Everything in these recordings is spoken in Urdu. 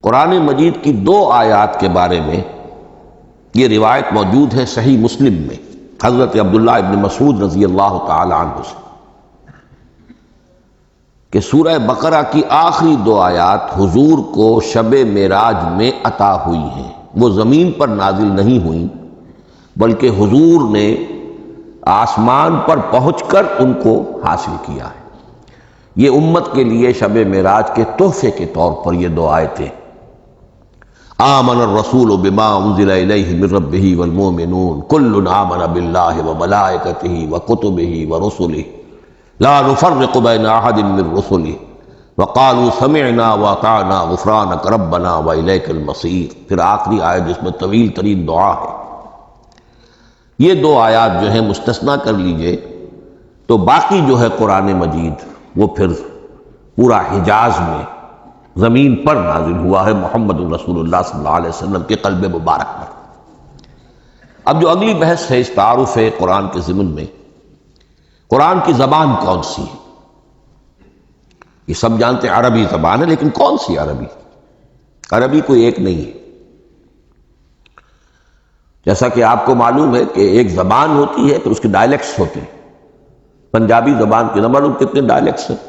قرآن مجید کی 2 آیات کے بارے میں یہ روایت موجود ہے صحیح مسلم میں حضرت عبداللہ ابن مسعود رضی اللہ تعالی عنہ سے کہ سورہ بقرہ کی آخری 2 آیات حضور کو شب معراج میں عطا ہوئی ہیں. وہ زمین پر نازل نہیں ہوئیں بلکہ حضور نے آسمان پر پہنچ کر ان کو حاصل کیا ہے. یہ امت کے لیے شب معراج کے تحفے کے طور پر یہ 2 آیتیں. آمن الرسول بما انزل الیہ من ربہ والمؤمنون کل آمن باللہ وملائکتہ وکتبہ ورسلہ لا نفرق بین احد من رسلہ وقالوا سمعنا واطعنا غفرانک ربنا والیک المصیر. پھر آخری آیت جس میں طویل ترین دعا ہے. یہ 2 آیات جو ہیں مستثنیٰ کر لیجئے تو باقی جو ہے قرآن مجید وہ پھر پورا حجاز میں زمین پر نازل ہوا ہے محمد رسول اللہ صلی اللہ علیہ وسلم کے قلب مبارک پر. اب جو اگلی بحث ہے اس تعارف قرآن کے ضمن میں، قرآن کی زبان کون سی ہے؟ یہ سب جانتے ہیں عربی زبان ہے، لیکن کون سی عربی؟ عربی کوئی ایک نہیں ہے. جیسا کہ آپ کو معلوم ہے کہ ایک زبان ہوتی ہے پھر اس کے ڈائلیکٹس ہوتے ہیں. پنجابی زبان کے نہ معلوم کتنے ڈائلیکٹس ہیں،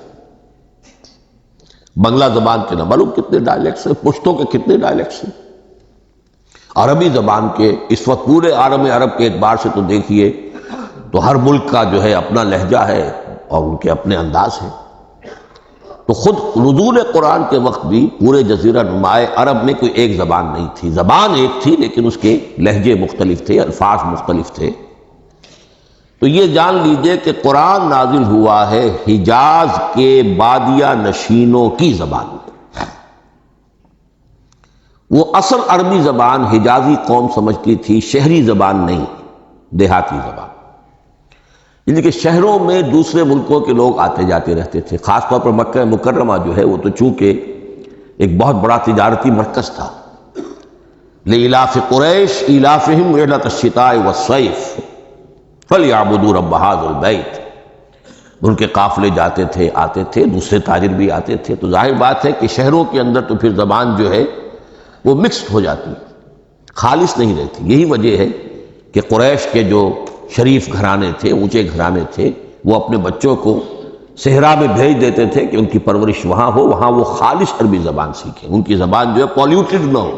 بنگلہ زبان کے نہ معلوم کتنے ڈائلیکٹس ہیں، پشتوں کے کتنے ڈائلیکٹس ہیں. عربی زبان کے اس وقت پورے عالم عرب کے اعتبار سے تو دیکھیے تو ہر ملک کا جو ہے اپنا لہجہ ہے اور ان کے اپنے انداز ہیں. تو خود نزول قرآن کے وقت بھی پورے جزیرہ نمائے عرب میں کوئی ایک زبان نہیں تھی. زبان ایک تھی لیکن اس کے لہجے مختلف تھے، الفاظ مختلف تھے. تو یہ جان لیجئے کہ قرآن نازل ہوا ہے حجاز کے بادیہ نشینوں کی زبان میں. وہ اصل عربی زبان حجازی قوم سمجھتی تھی، شہری زبان نہیں، دیہاتی زبان. یعنی کہ شہروں میں دوسرے ملکوں کے لوگ آتے جاتے رہتے تھے. خاص طور پر مکہ مکرمہ جو ہے وہ تو چونکہ ایک بہت بڑا تجارتی مرکز تھا. لإلاف قریش ایلافہم رحلۃ الشتاء والصیف فَلْيَعْبُدُوا رَبَّ هَٰذَا الْبَيْتِ. ان کے قافلے جاتے تھے، آتے تھے، دوسرے تاجر بھی آتے تھے. تو ظاہر بات ہے کہ شہروں کے اندر تو پھر زبان جو ہے وہ مکسڈ ہو جاتی، خالص نہیں رہتی. یہی وجہ ہے کہ قریش کے جو شریف گھرانے تھے، اونچے گھرانے تھے، وہ اپنے بچوں کو صحرا میں بھیج دیتے تھے کہ ان کی پرورش وہاں ہو، وہاں وہ خالص عربی زبان سیکھیں، ان کی زبان جو ہے پولیوٹڈ نہ ہو.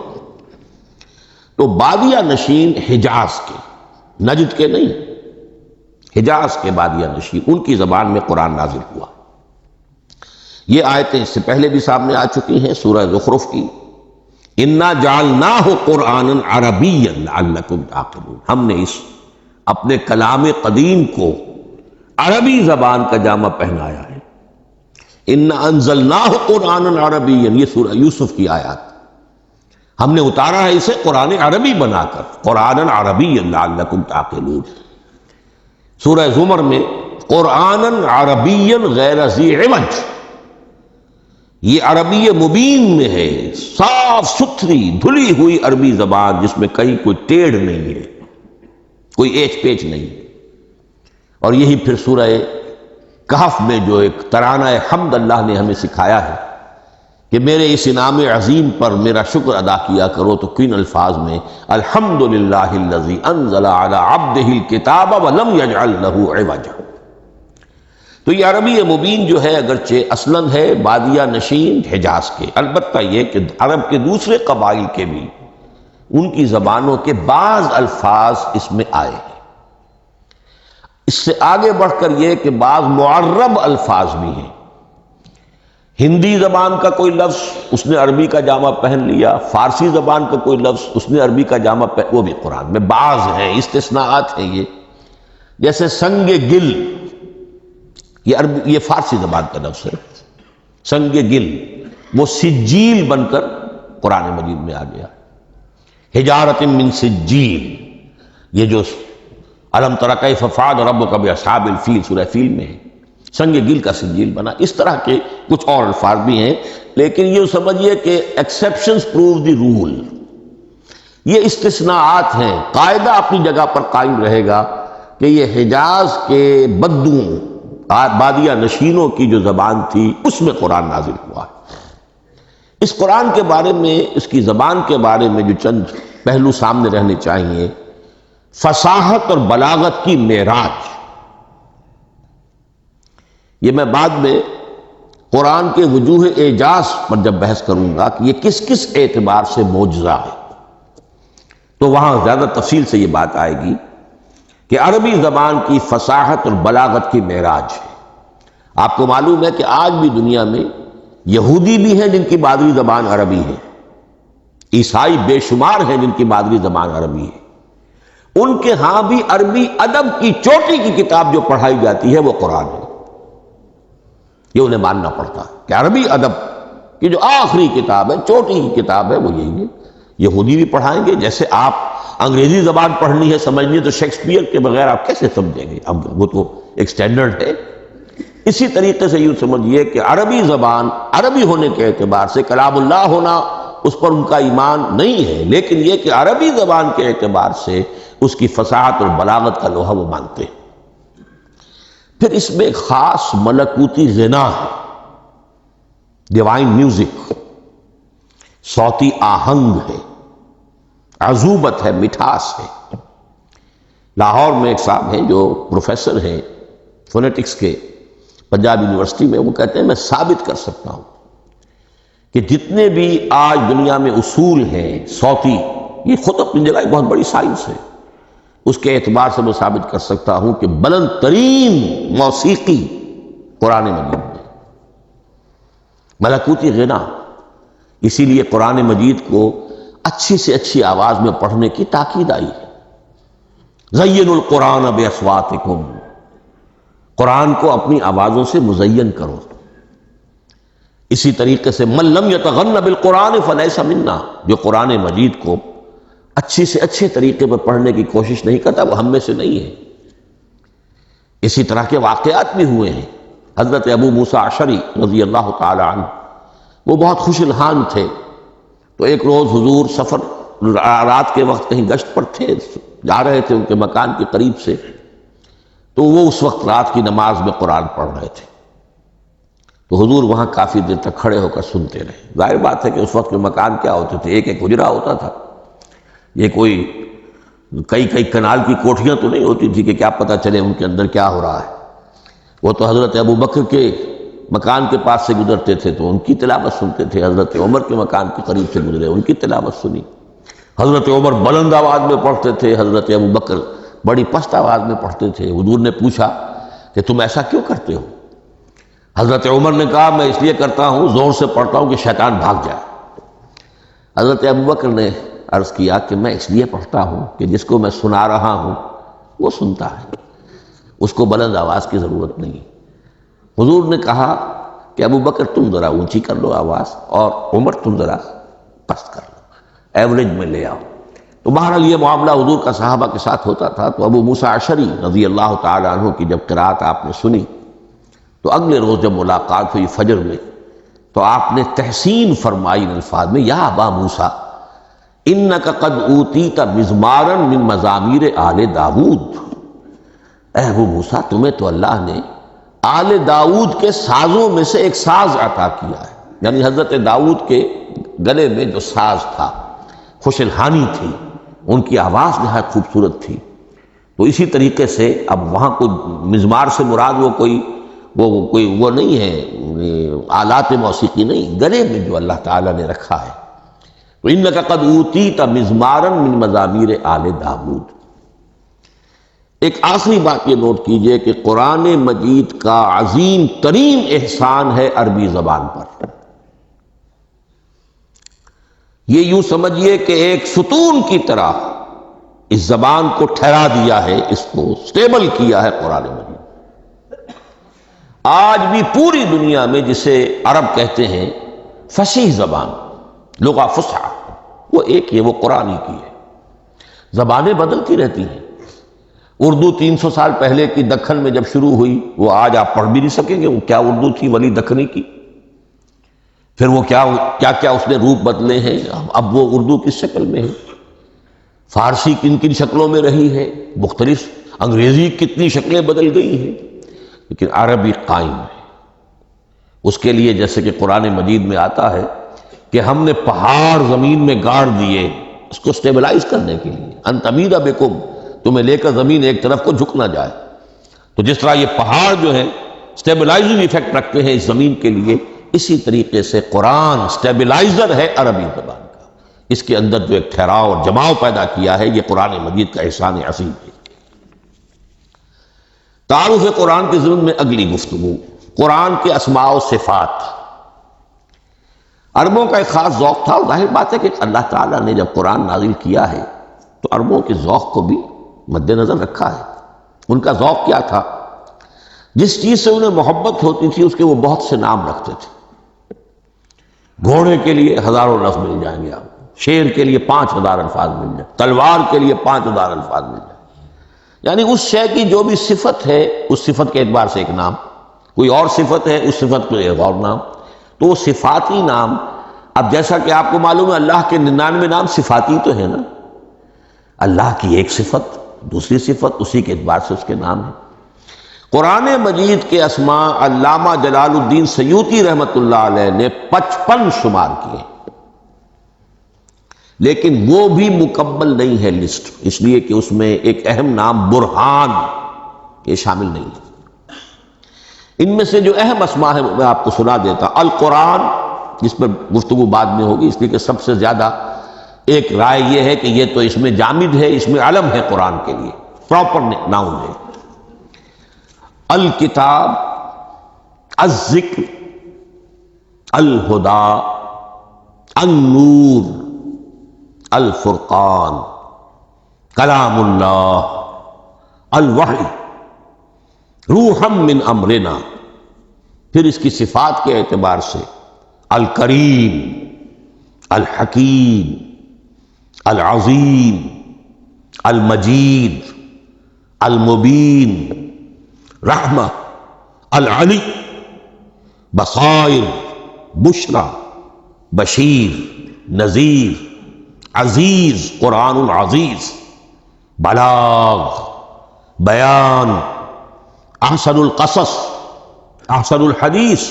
تو بادیہ نشین حجاز کے، نجد کے نہیں، حجاز کے بادیہ نشین، ان کی زبان میں قرآن نازل ہوا. یہ آیتیں اس سے پہلے بھی سامنے آ چکی ہیں سورہ زخرف کی. اِنَّا جَعَلْنَاهُ قُرْآنًا عَرَبِيًّا لَعَلَّكُمْ تَعْقِلُونَ. ہم نے اس اپنے کلام قدیم کو عربی زبان کا جامہ پہنایا ہے. اِنَّا أَنزَلْنَاهُ قُرْآنًا عَرَبِيًّا، یہ سورہ یوسف کی آیات. ہم نے اتارا ہے اسے قرآن عربی بنا کر، قرآنًا عربيًّا لَعَلَّكُمْ تَعْقِلُونَ. سورہ زمر میں قرآنًا عربیًا غیر ذی عوج، یہ عربی مبین میں ہے، صاف ستھری دھلی ہوئی عربی زبان جس میں کہیں کوئی ٹیڑھ نہیں ہے، کوئی ایچ پیچ نہیں. اور یہی پھر سورہ کہف میں جو ایک ترانہ حمد اللہ نے ہمیں سکھایا ہے کہ میرے اس انعام عظیم پر میرا شکر ادا کیا کرو. تو کن الفاظ میں الحمدللہ الذی انزل علی عبدہ الکتاب ولم یجعل لہ عوجا. تو یہ عربی مبین جو ہے اگرچہ اصلاً ہے بادیہ نشین حجاز کے، البتہ یہ کہ عرب کے دوسرے قبائل کے بھی ان کی زبانوں کے بعض الفاظ اس میں آئے ہیں. اس سے آگے بڑھ کر یہ کہ بعض معرب الفاظ بھی ہیں. ہندی زبان کا کوئی لفظ اس نے عربی کا جامہ پہن لیا، فارسی زبان کا کوئی لفظ اس نے عربی کا جامہ پہن، وہ بھی قرآن میں بعض ہیں، استثناءات ہیں. یہ جیسے سنگ گل، یہ فارسی زبان کا لفظ ہے. سنگ گل وہ سجیل بن کر قرآن مجید میں آ گیا. حجارۃ من سجیل، یہ جو الم تر کیف فعل ربک باصحاب الفیل سورہ فیل میں ہے، سنگ گل کا سجیل بنا. اس طرح کے کچھ اور الفاظ بھی ہیں، لیکن یہ سمجھیے کہ ایکسیپشنز پروو دی رول. یہ استثناءات ہیں. قاعدہ اپنی جگہ پر قائم رہے گا کہ یہ حجاز کے بدوؤں، بادیہ نشینوں کی جو زبان تھی اس میں قرآن نازل ہوا ہے. اس قرآن کے بارے میں، اس کی زبان کے بارے میں جو چند پہلو سامنے رہنے چاہیے: فصاحت اور بلاغت کی معراج۔ یہ میں بعد میں قرآن کے وجوہ اعجاز پر جب بحث کروں گا کہ یہ کس کس اعتبار سے معجزہ ہے، تو وہاں زیادہ تفصیل سے یہ بات آئے گی کہ عربی زبان کی فصاحت اور بلاغت کی معراج ہے۔ آپ کو معلوم ہے کہ آج بھی دنیا میں یہودی بھی ہیں جن کی مادری زبان عربی ہے، عیسائی بے شمار ہیں جن کی مادری زبان عربی ہے۔ ان کے ہاں بھی عربی ادب کی چوٹی کی کتاب جو پڑھائی جاتی ہے وہ قرآن ہے۔ یہ انہیں ماننا پڑتا ہے کہ عربی ادب کی جو آخری کتاب ہے، چوٹی کی کتاب ہے، وہ یہی ہے۔ یہودی بھی پڑھائیں گے، جیسے آپ انگریزی زبان پڑھنی ہے، سمجھنی ہے، تو شیکسپیئر کے بغیر آپ کیسے سمجھیں گے؟ اب وہ تو ایک سٹینڈرڈ ہے۔ اسی طریقے سے یوں سمجھیے کہ عربی زبان عربی ہونے کے اعتبار سے کلام اللہ ہونا، اس پر ان کا ایمان نہیں ہے، لیکن یہ کہ عربی زبان کے اعتبار سے اس کی فصاحت اور بلاغت کا لوہا وہ مانتے ہیں۔ پھر اس میں ایک خاص ملکوتی غنا ہے، ڈیوائن میوزک، صوتی آہنگ ہے، عذوبت ہے، مٹھاس ہے۔ لاہور میں ایک صاحب ہیں جو پروفیسر ہیں فونیٹکس کے پنجاب یونیورسٹی میں، وہ کہتے ہیں میں ثابت کر سکتا ہوں کہ جتنے بھی آج دنیا میں اصول ہیں صوتی، یہ خود اپنی جگہ ایک بہت بڑی سائنس ہے، اس کے اعتبار سے میں ثابت کر سکتا ہوں کہ بلند ترین موسیقی قرآن مجید میں، ملکوتی غنا۔ اسی لیے قرآن مجید کو اچھی سے اچھی آواز میں پڑھنے کی تاکید آئی ہے۔ زینوا القرآن باصواتکم، قرآن کو اپنی آوازوں سے مزین کرو۔ اسی طریقے سے من لم یتغن بالقرآن فلیس منا، جو قرآن مجید کو اچھی سے اچھے طریقے پر پڑھنے کی کوشش نہیں کرتا وہ ہم میں سے نہیں ہے۔ اسی طرح کے واقعات بھی ہوئے ہیں۔ حضرت ابو موسیٰ اشعری رضی اللہ تعالی عنہ، وہ بہت خوش الحان تھے، تو ایک روز حضور سفر رات کے وقت کہیں گشت پر تھے، جا رہے تھے ان کے مکان کے قریب سے، تو وہ اس وقت رات کی نماز میں قرآن پڑھ رہے تھے، تو حضور وہاں کافی دیر تک کھڑے ہو کر سنتے رہے۔ ظاہر بات ہے کہ اس وقت کے مکان کیا ہوتے تھے، ایک ایک حجرہ ہوتا تھا، یہ کوئی کئی کنال کی کوٹھیاں تو نہیں ہوتی تھی کہ کیا پتہ چلے ان کے اندر کیا ہو رہا ہے۔ وہ تو حضرت ابو بکر کے مکان کے پاس سے گزرتے تھے تو ان کی تلاوت سنتے تھے، حضرت عمر کے مکان کے قریب سے گزرے ان کی تلاوت سنی۔ حضرت عمر بلند آواز میں پڑھتے تھے، حضرت ابو بکر بڑی پست آواز میں پڑھتے تھے۔ حضور نے پوچھا کہ تم ایسا کیوں کرتے ہو؟ حضرت عمر نے کہا میں اس لیے کرتا ہوں، زور سے پڑھتا ہوں کہ شیطان بھاگ جائے۔ حضرت ابو بکر نے عرض کیا کہ میں اس لیے پڑھتا ہوں کہ جس کو میں سنا رہا ہوں وہ سنتا ہے، اس کو بلند آواز کی ضرورت نہیں۔ حضور نے کہا کہ ابو بکر تم ذرا اونچی کر لو آواز، اور عمر تم ذرا پست کر لو، ایوریج میں لے آؤ۔ تو بہرحال یہ معاملہ حضور کا صحابہ کے ساتھ ہوتا تھا۔ تو ابو موسیٰ اشعری رضی اللہ تعالی عنہ کی جب قرات آپ نے سنی، تو اگلے روز جب ملاقات ہوئی فجر میں، تو آپ نے تحسین فرمائی ان الفاظ میں، یا ابا موسیٰ انک قد اوتیت مزمارا من مزامیر آل داود، اے ابو موسیٰ تمہیں تو اللہ نے آل داود کے سازوں میں سے ایک ساز عطا کیا ہے، یعنی حضرت داود کے گلے میں جو ساز تھا، خوش الحانی تھی، ان کی آواز نہایت خوبصورت تھی۔ تو اسی طریقے سے اب وہاں کوئی مزمار سے مراد وہ نہیں ہے آلات موسیقی نہیں، گلے میں جو اللہ تعالیٰ نے رکھا ہے۔ تو انک قد اوتیت مزمارا من مزامیر آل داود۔ ایک آخری بات یہ نوٹ کیجئے کہ قرآن مجید کا عظیم ترین احسان ہے عربی زبان پر۔ یہ یوں سمجھیے کہ ایک ستون کی طرح اس زبان کو ٹھہرا دیا ہے، اس کو سٹیبل کیا ہے قرآن مجید۔ آج بھی پوری دنیا میں جسے عرب کہتے ہیں فصیح زبان، لغہ فصحی، وہ ایک ہے، وہ قرآن کی ہے۔ زبانیں بدلتی رہتی ہیں۔ اردو 300 سال پہلے کی دکن میں جب شروع ہوئی، وہ آج آپ پڑھ بھی نہیں سکیں گے وہ کیا اردو تھی ولی دکنی کی۔ پھر وہ کیا اس نے روپ بدلے ہیں، اب وہ اردو کس شکل میں ہے، فارسی کن کن شکلوں میں رہی ہے، مختلف انگریزی کتنی شکلیں بدل گئی ہیں، لیکن عربی قائم ہے۔ اس کے لیے جیسے کہ قرآن مجید میں آتا ہے کہ ہم نے پہاڑ زمین میں گاڑ دیے اس کو سٹیبلائز کرنے کے لیے، ان تمید بکم، تمہیں لے کر زمین ایک طرف کو جھک نہ جائے۔ تو جس طرح یہ پہاڑ جو ہیں سٹیبلائزنگ ایفیکٹ رکھتے ہیں اس زمین کے لیے، اسی طریقے سے قرآن سٹیبلائزر ہے عربی زبان کا۔ اس کے اندر جو ایک ٹھہراؤ اور جماؤ پیدا کیا ہے، یہ قرآن مجید کا احسان عظیم ہے۔ تعارف قرآن کے ضمن میں اگلی گفتگو، قرآن کے اسماء و صفات۔ عربوں کا ایک خاص ذوق تھا، ظاہر بات ہے کہ اللہ تعالیٰ نے جب قرآن نازل کیا ہے تو عربوں کے ذوق کو بھی مد نظر رکھا ہے۔ ان کا ذوق کیا تھا؟ جس چیز سے انہیں محبت ہوتی تھی اس کے وہ بہت سے نام رکھتے تھے۔ گھوڑے کے لیے ہزاروں لفظ مل جائیں گے آپ، شیر کے لیے 5000 الفاظ مل جائیں، تلوار کے لیے 5000 الفاظ مل جائیں، یعنی اس شے کی جو بھی صفت ہے اس صفت کے اعتبار سے ایک نام، کوئی اور صفت ہے اس صفت کو ایک اور نام، تو وہ صفاتی نام۔ اب جیسا کہ آپ کو معلوم ہے اللہ کے 99 نام صفاتی تو ہے نا، اللہ کی ایک صفت دوسری صفت اسی کے اعتبار سے اس کے نام ہیں۔ قرآن مجید کے اسماء علامہ جلال الدین سیوطی رحمۃ اللہ علیہ نے 55 شمار کیے، لیکن وہ بھی مکمل نہیں ہے لسٹ، اس لیے کہ اس میں ایک اہم نام برہان یہ شامل نہیں ہے۔ ان میں سے جو اہم اسماء ہیں میں آپ کو سنا دیتا۔ القرآن، جس پر گفتگو بعد میں ہوگی، اس لیے کہ سب سے زیادہ ایک رائے یہ ہے کہ یہ تو اس میں جامد ہے، اس میں علم ہے قرآن کے لیے، پراپر ناؤن ہے۔ الکتاب، الذکر، الہدا، النور، الفرقان، کلام اللہ، الوحی، روحا من امرنا۔ پھر اس کی صفات کے اعتبار سے الکریم، الحکیم، العظیم، المجید، المبین، رحمہ، العلی، بصائر، بشرا، بشیر، نذیر، عزیز، قرآن العزیز، بلاغ، بیان، احسن القصص، احسن الحدیث،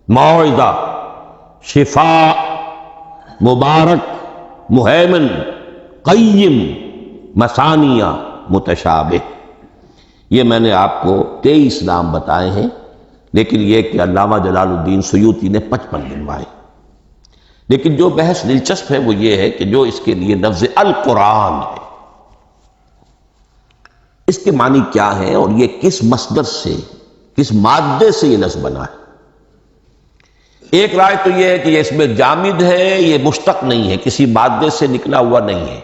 موعظہ، شفاء، مبارک، مہیمن، قیم، مثانیہ، متشابہ۔ یہ میں نے آپ کو 23 نام بتائے ہیں، لیکن یہ کہ علامہ جلال الدین سیوطی نے 55 گنوائے۔ لیکن جو بحث دلچسپ ہے وہ یہ ہے کہ جو اس کے لیے لفظ القرآن ہے، اس کے معنی کیا ہے اور یہ کس مصدر سے، کس مادے سے یہ لفظ بنا ہے۔ ایک رائے تو یہ ہے کہ یہ اس میں جامد ہے، یہ مشتق نہیں ہے، کسی مادے سے نکلا ہوا نہیں ہے۔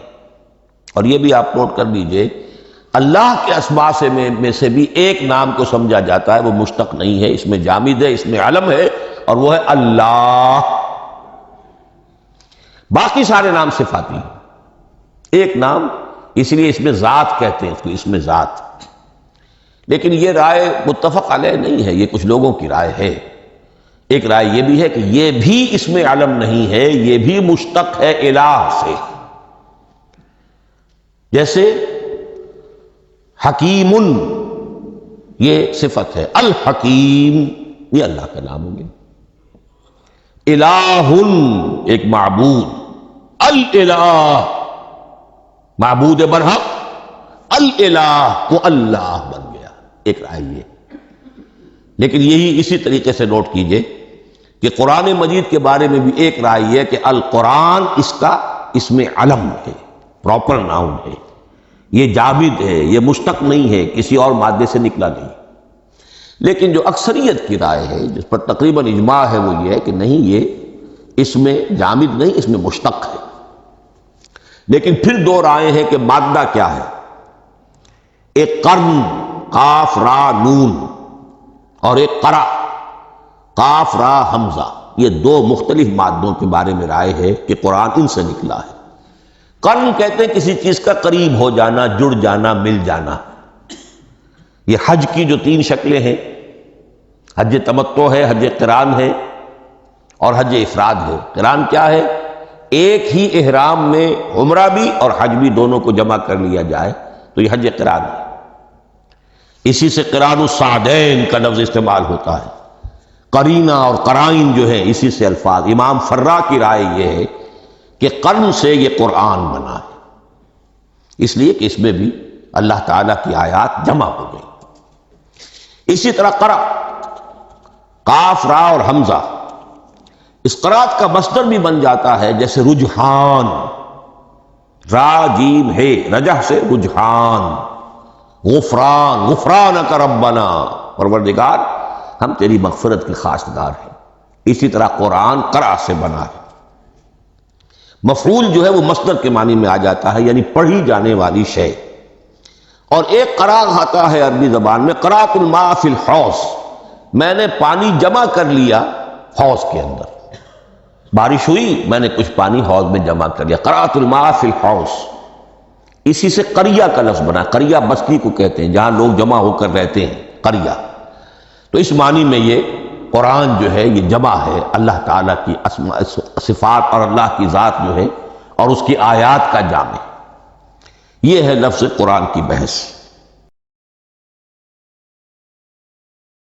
اور یہ بھی آپ نوٹ کر لیجئے، اللہ کے اسماء میں سے بھی ایک نام کو سمجھا جاتا ہے وہ مشتق نہیں ہے، اس میں جامد ہے، اس میں علم ہے، اور وہ ہے اللہ۔ باقی سارے نام صفاتی ہیں، ایک نام، اس لیے اس میں ذات کہتے ہیں اس کو، اس میں ذات۔ لیکن یہ رائے متفق علیہ نہیں ہے، یہ کچھ لوگوں کی رائے ہے۔ ایک رائے یہ بھی ہے کہ یہ بھی اس میں علم نہیں ہے، یہ بھی مشتق ہے الہ سے۔ جیسے حکیم، یہ صفت ہے، الحکیم یہ اللہ کا نام ہو گیا۔ الہ، ایک معبود، الالہ معبود برحق، الالہ وہ اللہ بن گیا، ایک رائے یہ۔ لیکن یہی اسی طریقے سے نوٹ کیجئے کہ قرآن مجید کے بارے میں بھی ایک رائے یہ ہے کہ القرآن اس میں علم ہے، پراپر ناؤن ہے، یہ جامد ہے، یہ مشتق نہیں ہے، کسی اور مادے سے نکلا نہیں۔ لیکن جو اکثریت کی رائے ہے، جس پر تقریباً اجماع ہے، وہ یہ ہے کہ نہیں، یہ اس میں جامد نہیں، اس میں مشتق ہے۔ لیکن پھر دو رائے ہیں کہ مادہ کیا ہے۔ ایک قرن، قاف را نون، اور ایک قرا، قاف را حمزہ، یہ دو مختلف مادوں کے بارے میں رائے ہے کہ قرآن ان سے نکلا ہے۔ قرن کہتے ہیں کسی چیز کا قریب ہو جانا، جڑ جانا، مل جانا۔ یہ حج کی جو 3 شکلیں ہیں، حج تمتع ہے، حج قران ہے، اور حج افراد ہے۔ قران کیا ہے؟ ایک ہی احرام میں عمرہ بھی اور حج بھی دونوں کو جمع کر لیا جائے تو یہ حج قران ہے۔ اسی سے قران الصعدین کا لفظ استعمال ہوتا ہے۔ قرینہ اور قرائن جو ہے اسی سے الفاظ. امام فرا کی رائے یہ ہے کہ قرن سے یہ قرآن بنا ہے، اس لیے کہ اس میں بھی اللہ تعالیٰ کی آیات جمع ہو گئی. اسی طرح قرأ، قاف را اور حمزہ، اس قرات کا مصدر بھی بن جاتا ہے، جیسے رجحان، را جیم ہے، رجح سے رجحان. غفران، غفرانک ربنا، پروردگار ہم تیری مغفرت کے خواستگار ہیں. اسی طرح قرآن قرأ سے بنا ہے. مفعول جو ہے وہ مصدر کے معنی میں آ جاتا ہے، یعنی پڑھی جانے والی شے. اور ایک قرأ آتا ہے عربی زبان میں، قرأت الماء فی الحوض، میں نے پانی جمع کر لیا حوض کے اندر. بارش ہوئی، میں نے کچھ پانی حوض میں جمع کر لیا. قرأت الماء فی الحوض، اسی سے قریہ کا لفظ بنا. قریہ بستی کو کہتے ہیں جہاں لوگ جمع ہو کر رہتے ہیں، قریہ. تو اس معنی میں یہ قرآن جو ہے یہ جمع ہے اللہ تعالیٰ کی اسماء صفات اور اللہ کی ذات جو ہے اور اس کی آیات کا جامع. یہ ہے لفظ قرآن کی بحث.